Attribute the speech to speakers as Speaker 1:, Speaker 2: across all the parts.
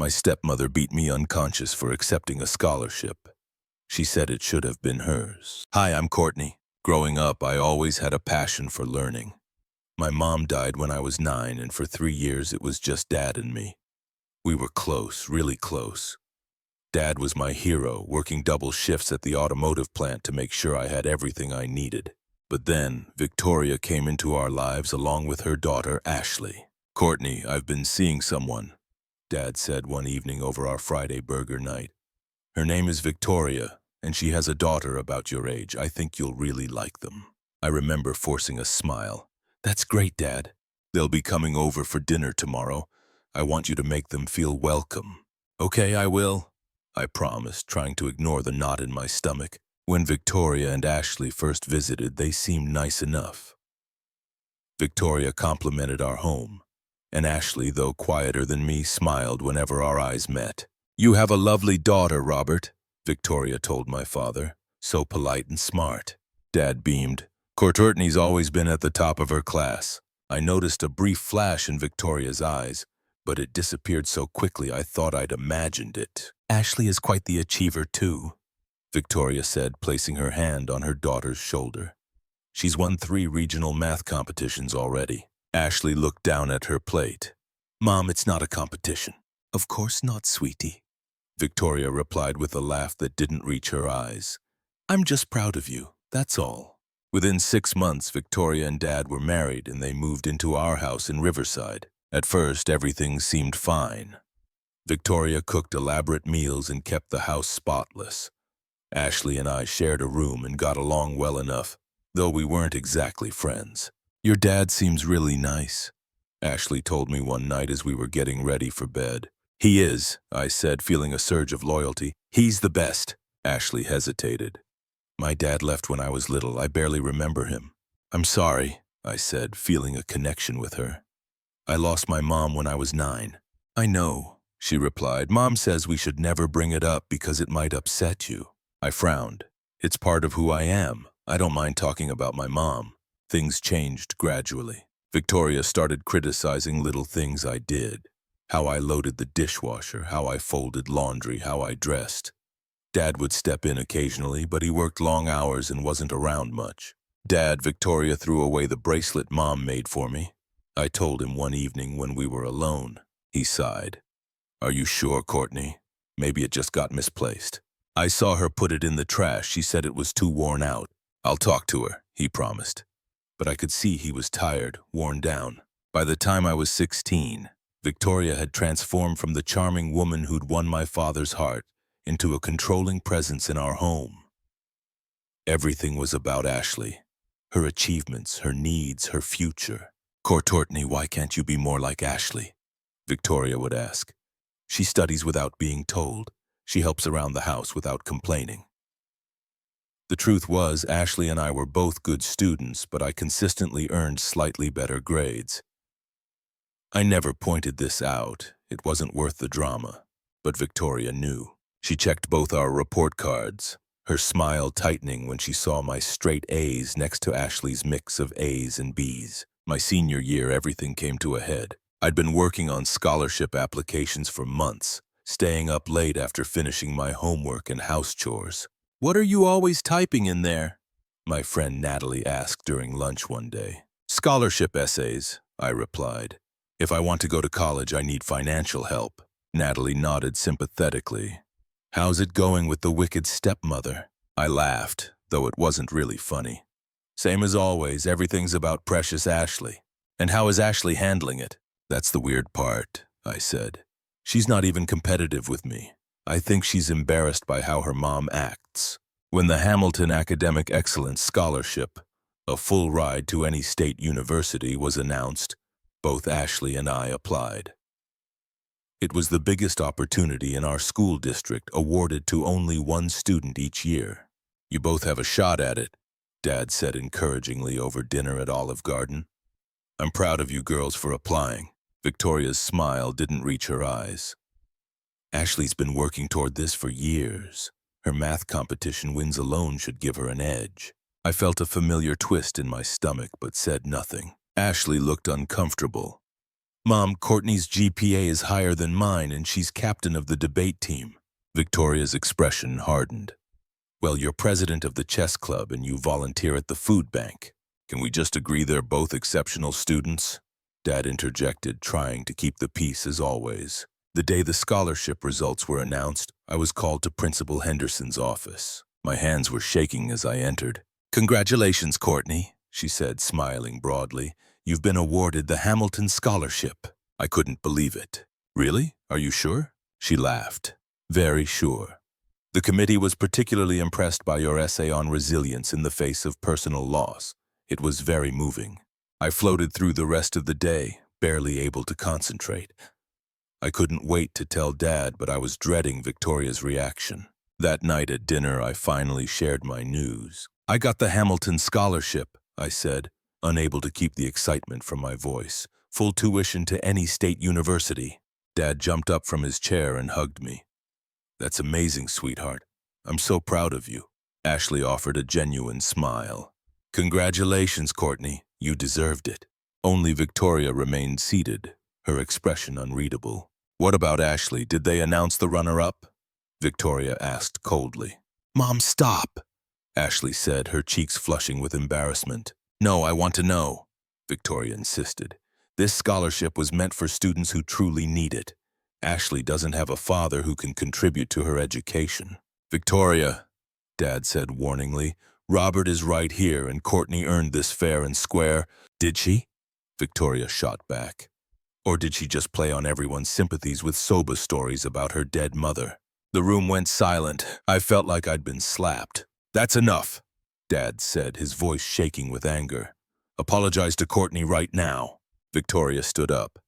Speaker 1: My stepmother beat me unconscious for accepting a scholarship. She said it should have been hers. Hi, I'm Courtney. Growing up, I always had a passion for learning. My mom died when I was 9, and for 3 years it was just Dad and me. We were close, really close. Dad was my hero, working double shifts at the automotive plant to make sure I had everything I needed. But then, Victoria came into our lives along with her daughter, Ashley. Courtney, I've been seeing someone, Dad said one evening over our Friday burger night. Her name is Victoria, and she has a daughter about your age. I think you'll really like them. I remember forcing a smile. That's great, Dad. They'll be coming over for dinner tomorrow. I want you to make them feel welcome. Okay, I will, I promised, trying to ignore the knot in my stomach. When Victoria and Ashley first visited, they seemed nice enough. Victoria complimented our home, and Ashley, though quieter than me, smiled whenever our eyes met. You have a lovely daughter, Robert, Victoria told my father, so polite and smart. Dad beamed. Courtney's always been at the top of her class. I noticed a brief flash in Victoria's eyes, but it disappeared so quickly I thought I'd imagined it. Ashley is quite the achiever, too, Victoria said, placing her hand on her daughter's shoulder. She's won 3 regional math competitions already. Ashley looked down at her plate. Mom, it's not a competition. Of course not, sweetie, Victoria replied with a laugh that didn't reach her eyes. I'm just proud of you, that's all. Within 6 months, Victoria and Dad were married and they moved into our house in Riverside. At first, everything seemed fine. Victoria cooked elaborate meals and kept the house spotless. Ashley and I shared a room and got along well enough, though we weren't exactly friends. Your dad seems really nice, Ashley told me one night as we were getting ready for bed. He is, I said, feeling a surge of loyalty. He's the best. Ashley hesitated. My dad left when I was little. I barely remember him. I'm sorry, I said, feeling a connection with her. I lost my mom when I was 9. I know, she replied. Mom says we should never bring it up because it might upset you. I frowned. It's part of who I am. I don't mind talking about my mom. Things changed gradually. Victoria started criticizing little things I did. How I loaded the dishwasher, how I folded laundry, how I dressed. Dad would step in occasionally, but he worked long hours and wasn't around much. Dad, Victoria threw away the bracelet Mom made for me. I told him one evening when we were alone. He sighed. Are you sure, Courtney? Maybe it just got misplaced. I saw her put it in the trash. She said it was too worn out. I'll talk to her, he promised. But I could see he was tired, worn down. By the time I was 16, Victoria had transformed from the charming woman who'd won my father's heart into a controlling presence in our home. Everything was about Ashley. Her achievements, her needs, her future. Courtney, why can't you be more like Ashley? Victoria would ask. She studies without being told. She helps around the house without complaining. The truth was, Ashley and I were both good students, but I consistently earned slightly better grades. I never pointed this out. It wasn't worth the drama. But Victoria knew. She checked both our report cards, her smile tightening when she saw my straight A's next to Ashley's mix of A's and B's. My senior year, everything came to a head. I'd been working on scholarship applications for months, staying up late after finishing my homework and house chores. What are you always typing in there? My friend Natalie asked during lunch one day. Scholarship essays, I replied. If I want to go to college, I need financial help. Natalie nodded sympathetically. How's it going with the wicked stepmother? I laughed, though it wasn't really funny. Same as always, everything's about precious Ashley. And how is Ashley handling it? That's the weird part, I said. She's not even competitive with me. I think she's embarrassed by how her mom acts. When the Hamilton Academic Excellence Scholarship, a full ride to any state university, was announced, both Ashley and I applied. It was the biggest opportunity in our school district, awarded to only one student each year. You both have a shot at it, Dad said encouragingly over dinner at Olive Garden. I'm proud of you girls for applying. Victoria's smile didn't reach her eyes. Ashley's been working toward this for years. Her math competition wins alone should give her an edge. I felt a familiar twist in my stomach but said nothing. Ashley looked uncomfortable. Mom, Courtney's GPA is higher than mine and she's captain of the debate team. Victoria's expression hardened. Well, you're president of the chess club and you volunteer at the food bank. Can we just agree they're both exceptional students? Dad interjected, trying to keep the peace as always. The day the scholarship results were announced, I was called to Principal Henderson's office. My hands were shaking as I entered. Congratulations, Courtney, she said, smiling broadly. You've been awarded the Hamilton Scholarship. I couldn't believe it. Really? Are you sure? She laughed. Very sure. The committee was particularly impressed by your essay on resilience in the face of personal loss. It was very moving. I floated through the rest of the day, barely able to concentrate. I couldn't wait to tell Dad, but I was dreading Victoria's reaction. That night at dinner, I finally shared my news. I got the Hamilton Scholarship, I said, unable to keep the excitement from my voice. Full tuition to any state university. Dad jumped up from his chair and hugged me. That's amazing, sweetheart. I'm so proud of you. Ashley offered a genuine smile. Congratulations, Courtney. You deserved it. Only Victoria remained seated, her expression unreadable. What about Ashley? Did they announce the runner-up? Victoria asked coldly. Mom, stop, Ashley said, her cheeks flushing with embarrassment. No, I want to know, Victoria insisted. This scholarship was meant for students who truly need it. Ashley doesn't have a father who can contribute to her education. Victoria, Dad said warningly, Robert is right here and Courtney earned this fair and square. Did she? Victoria shot back. Or did she just play on everyone's sympathies with soba stories about her dead mother? The room went silent. I felt like I'd been slapped. That's enough, Dad said, his voice shaking with anger. Apologize to Courtney right now. Victoria stood up.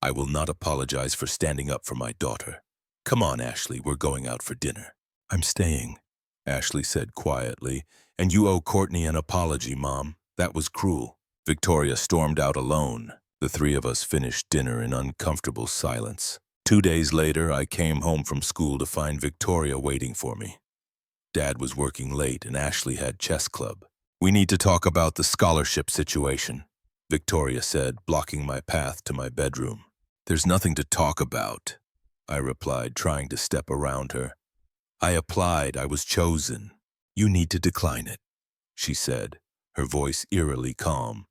Speaker 1: I will not apologize for standing up for my daughter. Come on, Ashley, we're going out for dinner. I'm staying, Ashley said quietly, and you owe Courtney an apology, Mom. That was cruel. Victoria stormed out alone. The three of us finished dinner in uncomfortable silence. 2 days later, I came home from school to find Victoria waiting for me. Dad was working late and Ashley had chess club. We need to talk about the scholarship situation, Victoria said, blocking my path to my bedroom. There's nothing to talk about, I replied, trying to step around her. I applied. I was chosen. You need to decline it, she said, her voice eerily calm.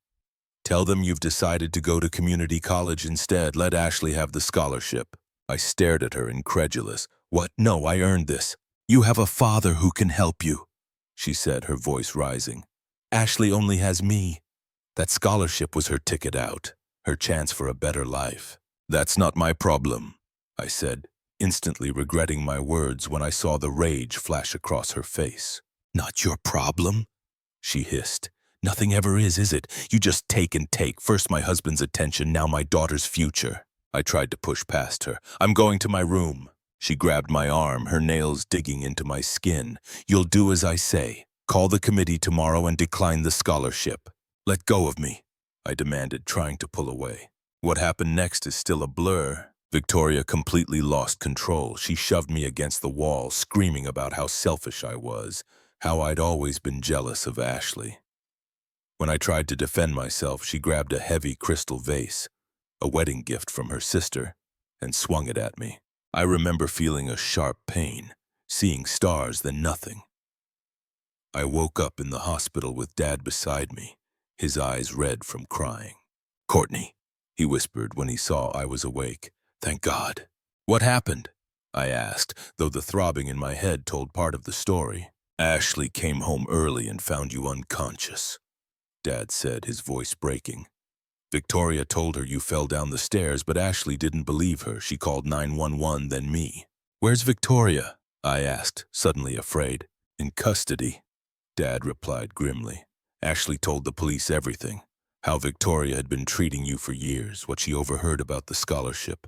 Speaker 1: Tell them you've decided to go to community college instead. Let Ashley have the scholarship. I stared at her, incredulous. What? No, I earned this. You have a father who can help you, she said, her voice rising. Ashley only has me. That scholarship was her ticket out, her chance for a better life. That's not my problem, I said, instantly regretting my words when I saw the rage flash across her face. Not your problem? She hissed. Nothing ever is it? You just take and take. First my husband's attention, now my daughter's future. I tried to push past her. I'm going to my room. She grabbed my arm, her nails digging into my skin. You'll do as I say. Call the committee tomorrow and decline the scholarship. Let go of me, I demanded, trying to pull away. What happened next is still a blur. Victoria completely lost control. She shoved me against the wall, screaming about how selfish I was, how I'd always been jealous of Ashley. When I tried to defend myself, she grabbed a heavy crystal vase, a wedding gift from her sister, and swung it at me. I remember feeling a sharp pain, seeing stars, then nothing. I woke up in the hospital with Dad beside me, his eyes red from crying. Courtney, he whispered when he saw I was awake. Thank God. What happened? I asked, though the throbbing in my head told part of the story. Ashley came home early and found you unconscious, Dad said, his voice breaking. Victoria told her you fell down the stairs, but Ashley didn't believe her. She called 911, then me. Where's Victoria? I asked, suddenly afraid. In custody, Dad replied grimly. Ashley told the police everything. How Victoria had been treating you for years, what she overheard about the scholarship.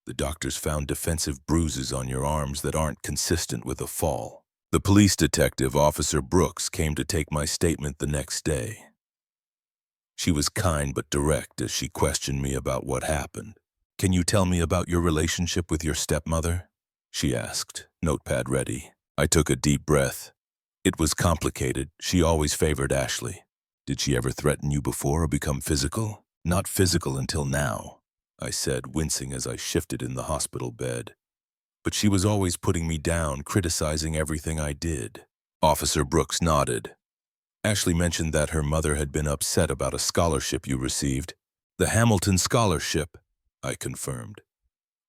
Speaker 1: The doctors found defensive bruises on your arms that aren't consistent with a fall. The police detective, Officer Brooks, came to take my statement the next day. She was kind but direct as she questioned me about what happened. Can you tell me about your relationship with your stepmother? She asked, notepad ready. I took a deep breath. It was complicated. She always favored Ashley. Did she ever threaten you before or become physical? Not physical until now. I said, wincing as I shifted in the hospital bed. But she was always putting me down, criticizing everything I did. Officer Brooks nodded. Ashley mentioned that her mother had been upset about a scholarship you received. The Hamilton Scholarship, I confirmed.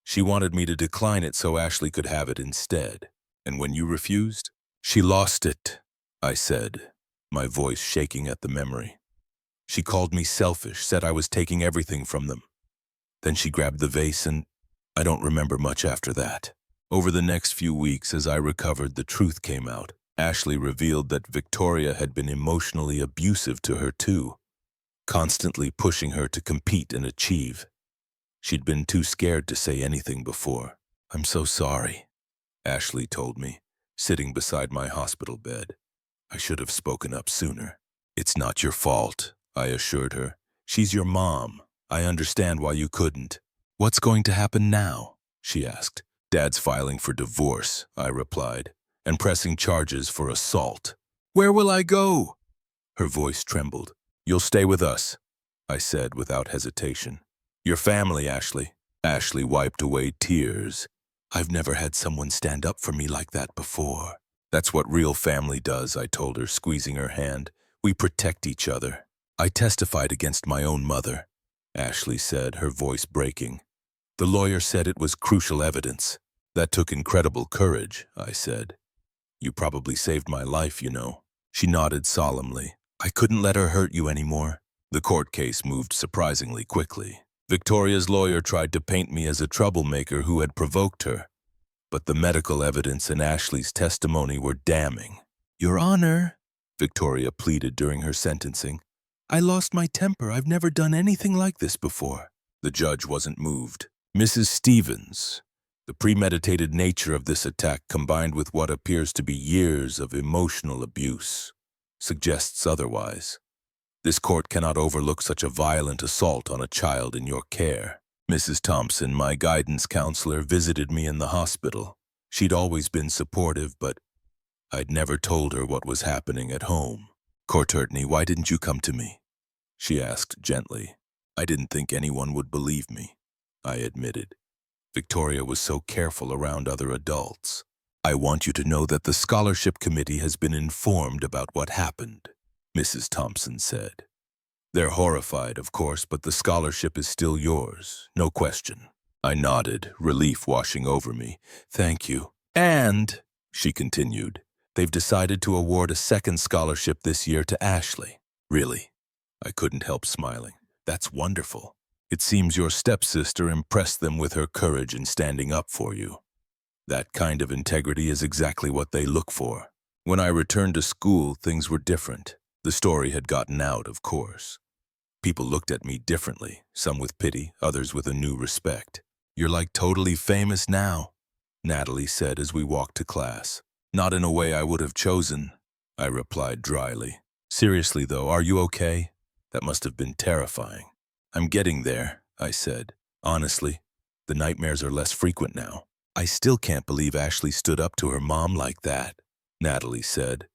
Speaker 1: She wanted me to decline it so Ashley could have it instead. And when you refused? She lost it, I said, my voice shaking at the memory. She called me selfish, said I was taking everything from them. Then she grabbed the vase and I don't remember much after that. Over the next few weeks, as I recovered, the truth came out. Ashley revealed that Victoria had been emotionally abusive to her too, constantly pushing her to compete and achieve. She'd been too scared to say anything before. I'm so sorry, Ashley told me, sitting beside my hospital bed. I should have spoken up sooner. It's not your fault, I assured her. She's your mom. I understand why you couldn't. What's going to happen now? She asked. Dad's filing for divorce, I replied, and pressing charges for assault. Where will I go? Her voice trembled. You'll stay with us, I said without hesitation. Your family, Ashley. Ashley wiped away tears. I've never had someone stand up for me like that before. That's what real family does, I told her, squeezing her hand. We protect each other. I testified against my own mother, Ashley said, her voice breaking. The lawyer said it was crucial evidence. That took incredible courage, I said. You probably saved my life, you know. She nodded solemnly. I couldn't let her hurt you anymore. The court case moved surprisingly quickly. Victoria's lawyer tried to paint me as a troublemaker who had provoked her, but the medical evidence and Ashley's testimony were damning. Your Honor, Victoria pleaded during her sentencing. I lost my temper. I've never done anything like this before. The judge wasn't moved. Mrs. Stevens, the premeditated nature of this attack combined with what appears to be years of emotional abuse suggests otherwise. This court cannot overlook such a violent assault on a child in your care. Mrs. Thompson, my guidance counselor, visited me in the hospital. She'd always been supportive, but I'd never told her what was happening at home. Courtney, why didn't you come to me? She asked gently. I didn't think anyone would believe me, I admitted. Victoria was so careful around other adults. I want you to know that the scholarship committee has been informed about what happened, Mrs. Thompson said. They're horrified, of course, but the scholarship is still yours, no question. I nodded, relief washing over me. Thank you. And, she continued, they've decided to award a second scholarship this year to Ashley. Really? I couldn't help smiling. That's wonderful. It seems your stepsister impressed them with her courage in standing up for you. That kind of integrity is exactly what they look for. When I returned to school, things were different. The story had gotten out, of course. People looked at me differently, some with pity, others with a new respect. You're like totally famous now, Natalie said as we walked to class. Not in a way I would have chosen, I replied dryly. Seriously though, are you okay? That must have been terrifying. I'm getting there, I said. Honestly, the nightmares are less frequent now. I still can't believe Ashley stood up to her mom like that, Natalie said.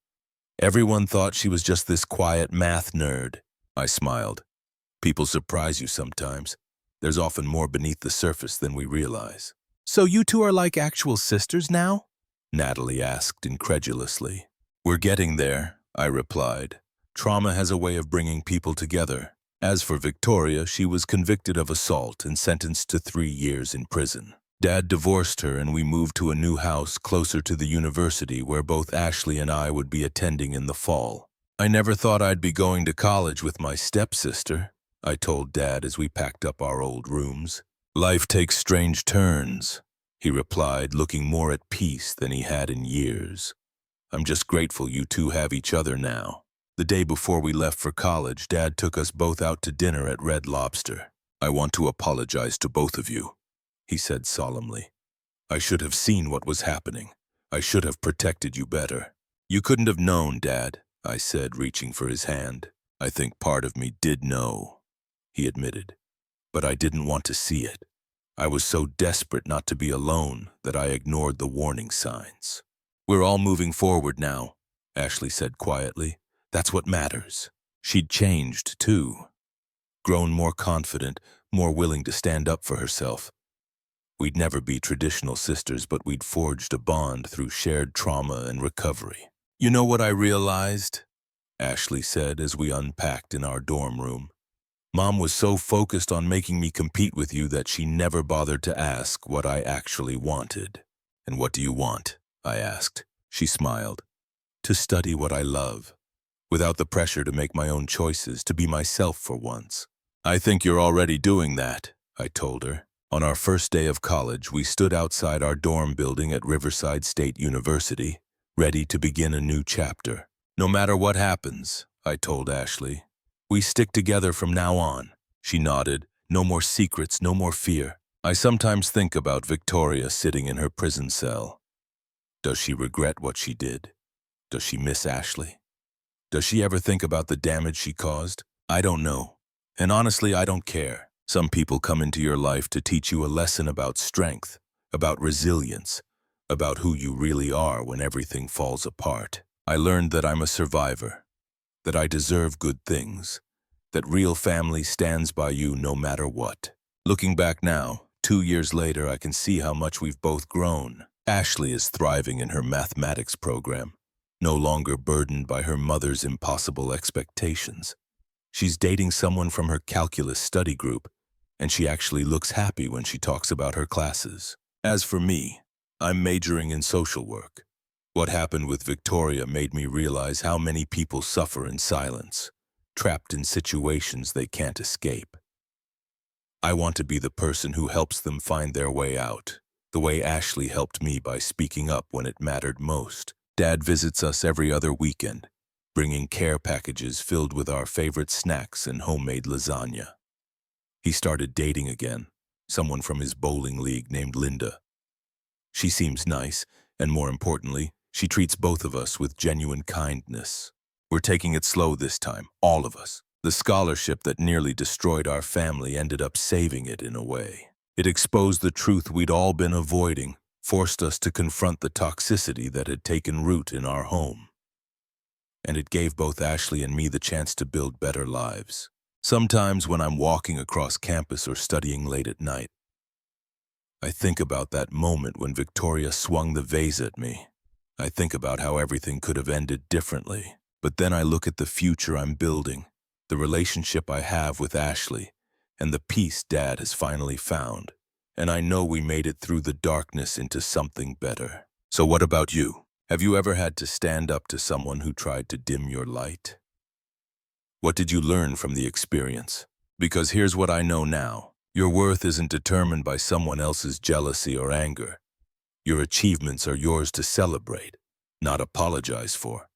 Speaker 1: Everyone thought she was just this quiet math nerd. I smiled. People surprise you sometimes. There's often more beneath the surface than we realize. So you two are like actual sisters now? Natalie asked incredulously. We're getting there, I replied. Trauma has a way of bringing people together. As for Victoria, she was convicted of assault and sentenced to 3 years in prison. Dad divorced her and we moved to a new house closer to the university where both Ashley and I would be attending in the fall. I never thought I'd be going to college with my stepsister, I told Dad as we packed up our old rooms. Life takes strange turns, he replied, looking more at peace than he had in years. I'm just grateful you two have each other now. The day before we left for college, Dad took us both out to dinner at Red Lobster. I want to apologize to both of you, he said solemnly. I should have seen what was happening. I should have protected you better. You couldn't have known, Dad, I said, reaching for his hand. I think part of me did know, he admitted, but I didn't want to see it. I was so desperate not to be alone that I ignored the warning signs. We're all moving forward now, Ashley said quietly. That's what matters. She'd changed, too. Grown more confident, more willing to stand up for herself. We'd never be traditional sisters, but we'd forged a bond through shared trauma and recovery. You know what I realized? Ashley said as we unpacked in our dorm room. Mom was so focused on making me compete with you that she never bothered to ask what I actually wanted. And what do you want? I asked. She smiled. To study what I love, without the pressure to make my own choices, to be myself for once. I think you're already doing that, I told her. On our first day of college, we stood outside our dorm building at Riverside State University, ready to begin a new chapter. No matter what happens, I told Ashley, we stick together from now on. She nodded. No more secrets, no more fear. I sometimes think about Victoria sitting in her prison cell. Does she regret what she did? Does she miss Ashley? Does she ever think about the damage she caused? I don't know. And honestly, I don't care. Some people come into your life to teach you a lesson about strength, about resilience, about who you really are when everything falls apart. I learned that I'm a survivor, that I deserve good things, that real family stands by you no matter what. Looking back now, 2 years later, I can see how much we've both grown. Ashley is thriving in her mathematics program, no longer burdened by her mother's impossible expectations. She's dating someone from her calculus study group, and she actually looks happy when she talks about her classes. As for me, I'm majoring in social work. What happened with Victoria made me realize how many people suffer in silence, trapped in situations they can't escape. I want to be the person who helps them find their way out, the way Ashley helped me by speaking up when it mattered most. Dad visits us every other weekend, bringing care packages filled with our favorite snacks and homemade lasagna. He started dating again, someone from his bowling league named Linda. She seems nice, and more importantly, she treats both of us with genuine kindness. We're taking it slow this time, all of us. The scholarship that nearly destroyed our family ended up saving it in a way. It exposed the truth we'd all been avoiding, forced us to confront the toxicity that had taken root in our home. And it gave both Ashley and me the chance to build better lives. Sometimes when I'm walking across campus or studying late at night, I think about that moment when Victoria swung the vase at me. I think about how everything could have ended differently. But then I look at the future I'm building, the relationship I have with Ashley, and the peace Dad has finally found. And I know we made it through the darkness into something better. So what about you? Have you ever had to stand up to someone who tried to dim your light? What did you learn from the experience? Because here's what I know now. Your worth isn't determined by someone else's jealousy or anger. Your achievements are yours to celebrate, not apologize for.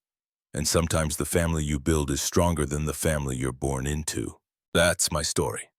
Speaker 1: And sometimes the family you build is stronger than the family you're born into. That's my story.